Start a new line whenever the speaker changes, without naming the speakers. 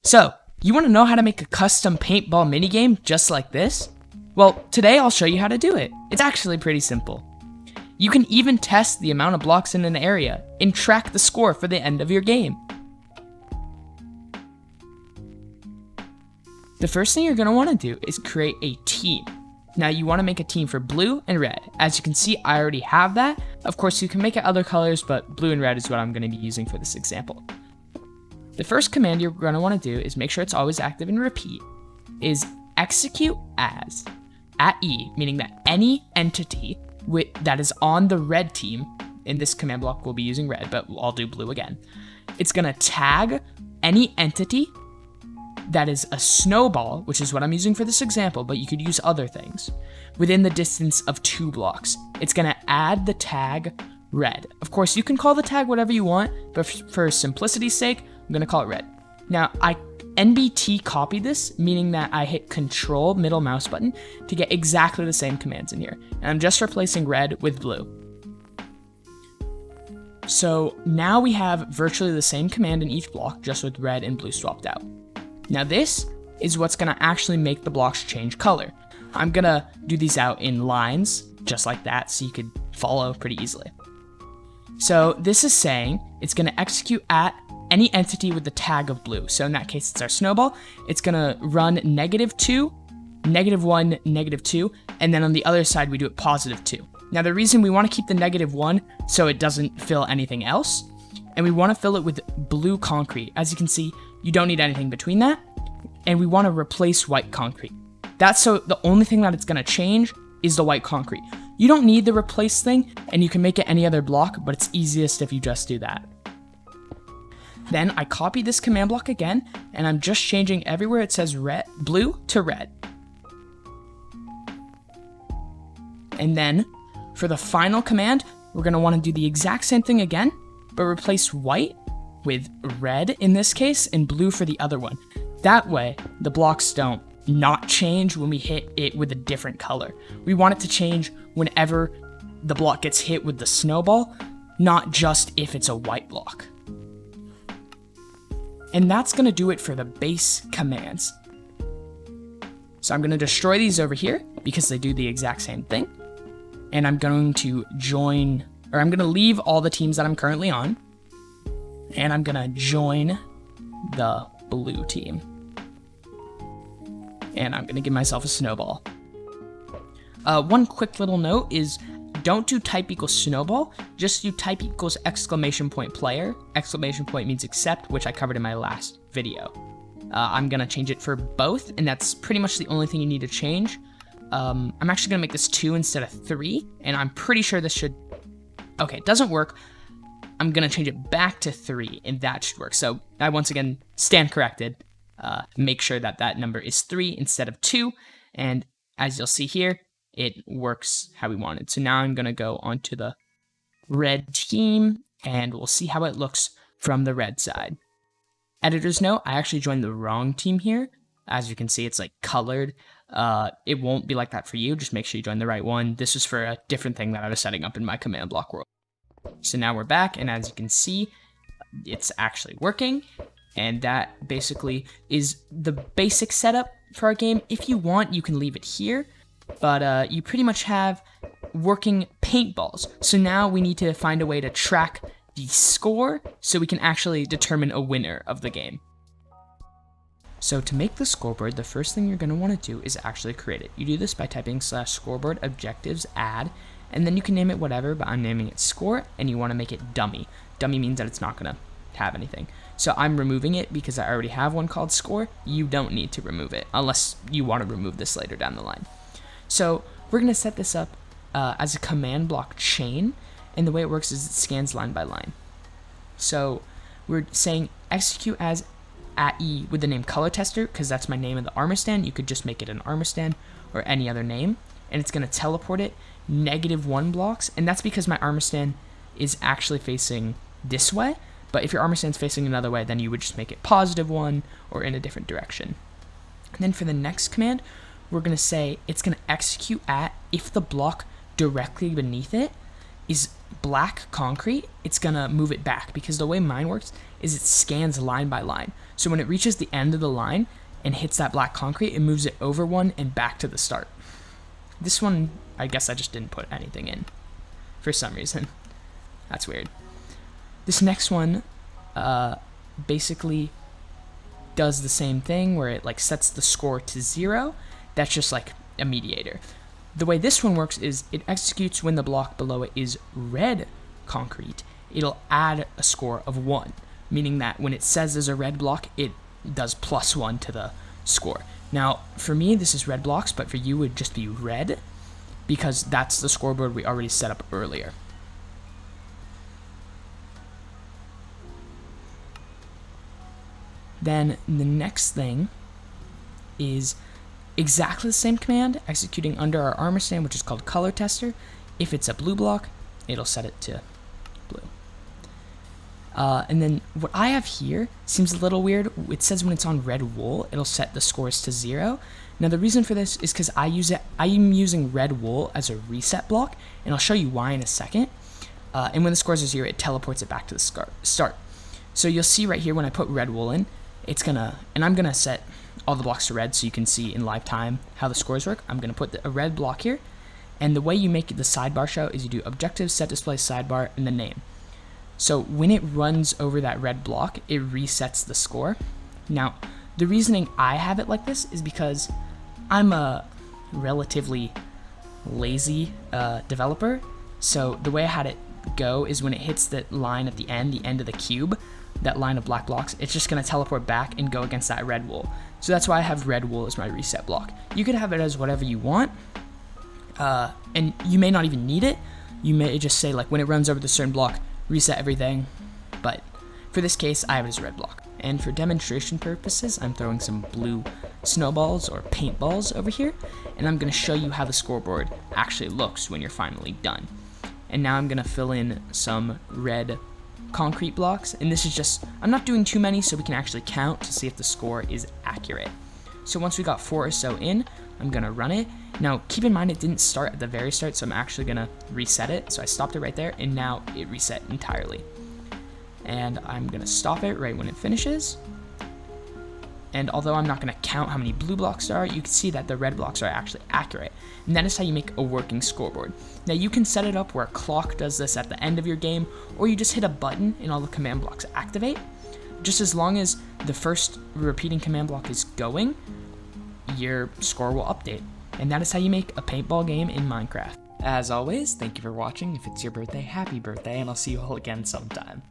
So, you want to know how to make a custom paintball minigame just like this? Well, today I'll show you how to do it. It's actually pretty simple. You can even test the amount of blocks in an area and track the score for the end of your game. The first thing you're going to want to do is create a team. Now you want to make a team for blue and red. As you can see, I already have that. Of course, you can make it other colors, but blue and red is what I'm going to be using for this example. The first command you're going to want to do is make sure it's always active and repeat, is execute as, at E, meaning that any entity that is on the red team, in this command block we'll be using red, but I'll do blue again. It's going to tag any entity that is a snowball, which is what I'm using for this example, but you could use other things, within the distance of 2 blocks. It's going to add the tag red. Of course, you can call the tag whatever you want, but for simplicity's sake, I'm going to call it red. Now, I NBT copied this, meaning that I hit Control middle mouse button to get exactly the same commands in here. And I'm just replacing red with blue. So now we have virtually the same command in each block, just with red and blue swapped out. Now this is what's going to actually make the blocks change color. I'm going to do these out in lines, just like that, so you could follow pretty easily. So this is saying it's going to execute at any entity with the tag of blue. So in that case, it's our snowball. It's going to run -2, -1, -2, and then on the other side, we do it +2. Now the reason we want to keep the -1 so it doesn't fill anything else, and we want to fill it with blue concrete. As you can see, you don't need anything between that, and we want to replace white concrete. That's so the only thing that it's going to change is the white concrete. You don't need the replace thing, and you can make it any other block, but it's easiest if you just do that. Then I copy this command block again, and I'm just changing everywhere it says blue to red. And then for the final command, we're going to want to do the exact same thing again, but replace white with red in this case and blue for the other one. That way, the blocks don't not change when we hit it with a different color. We want it to change whenever the block gets hit with the snowball, not just if it's a white block. And that's going to do it for the base commands. So I'm going to destroy these over here because they do the exact same thing. And I'm going to I'm going to leave all the teams that I'm currently on. And I'm going to join the blue team. And I'm going to give myself a snowball. One quick little note is don't do type equals snowball, just do type equals !player. Exclamation point means accept, which I covered in my last video. I'm going to change it for both, and that's pretty much the only thing you need to change. I'm actually going to make this 2 instead of 3, and I'm pretty sure this should... Okay, it doesn't work. I'm going to change it back to 3, and that should work. So I once again stand corrected. Make sure that that number is 3 instead of 2, and as you'll see here, it works how we wanted. So now I'm going to go onto the red team, and we'll see how it looks from the red side. Editor's note, I actually joined the wrong team here. As you can see, it's like colored. It won't be like that for you. Just make sure you join the right one. This is for a different thing that I was setting up in my command block world. So now we're back, and as you can see, it's actually working. And that basically is the basic setup for our game. If you want, you can leave it here. But you pretty much have working paintballs. So now we need to find a way to track the score so we can actually determine a winner of the game. So to make the scoreboard, the first thing you're going to want to do is actually create it. You do this by typing /scoreboard objectives add, and then you can name it whatever, but I'm naming it score, and you want to make it dummy. Dummy means that it's not going to have anything. So I'm removing it because I already have one called score. You don't need to remove it unless you want to remove this later down the line. So we're going to set this up as a command block chain, and the way it works is it scans line by line. So we're saying execute as at E with the name ColorTester, because that's my name of the armor stand. You could just make it an armor stand or any other name, and it's going to teleport it -1 blocks, and that's because my armor stand is actually facing this way, but if your armor stand's facing another way, then you would just make it +1 or in a different direction. And then for the next command, we're going to say it's going to execute at if the block directly beneath it is black concrete, it's going to move it back, because the way mine works is it scans line by line. So when it reaches the end of the line and hits that black concrete, it moves it over one and back to the start. This one, I guess I just didn't put anything in for some reason. That's weird. This next one basically does the same thing where it like sets the score to 0. That's just like a mediator. The way this one works is it executes when the block below it is red concrete. It'll add a score of 1, meaning that when it says there's a red block, it does +1 to the score. Now, for me, this is red blocks, but for you, it would just be red, because that's the scoreboard we already set up earlier. Then the next thing is exactly the same command, executing under our armor stand, which is called ColorTester. If it's a blue block, it'll set it to blue. And then what I have here seems a little weird. It says when it's on red wool, it'll set the scores to 0. Now the reason for this is because I'm using red wool as a reset block, and I'll show you why in a second. And when the scores are 0, it teleports it back to the start. So you'll see right here when I put red wool in, I'm gonna set all the blocks to red so you can see in live time how the scores work. I'm gonna put a red block here, and the way you make the sidebar show is you do objective, set display, sidebar, and the name. So when it runs over that red block, it resets the score. Now, the reasoning I have it like this is because I'm a relatively lazy developer. So the way I had it go is when it hits that line at the end of the cube, that line of black blocks, it's just going to teleport back and go against that red wool. So that's why I have red wool as my reset block. You could have it as whatever you want, and you may not even need it. You may just say, like, when it runs over the certain block, reset everything, but for this case, I have it as a red block. And for demonstration purposes, I'm throwing some blue snowballs or paintballs over here, and I'm going to show you how the scoreboard actually looks when you're finally done. And now I'm going to fill in some red concrete blocks, and this is just, I'm not doing too many so we can actually count to see if the score is accurate. So once we got 4 or so in, I'm going to run it. Now keep in mind it didn't start at the very start, so I'm actually going to reset it. So I stopped it right there, and now it reset entirely. And I'm going to stop it right when it finishes. And although I'm not going to count how many blue blocks there are, you can see that the red blocks are actually accurate. And that is how you make a working scoreboard. Now you can set it up where a clock does this at the end of your game, or you just hit a button and all the command blocks activate. Just as long as the first repeating command block is going, your score will update. And that is how you make a paintball game in Minecraft. As always, thank you for watching. If it's your birthday, happy birthday, and I'll see you all again sometime.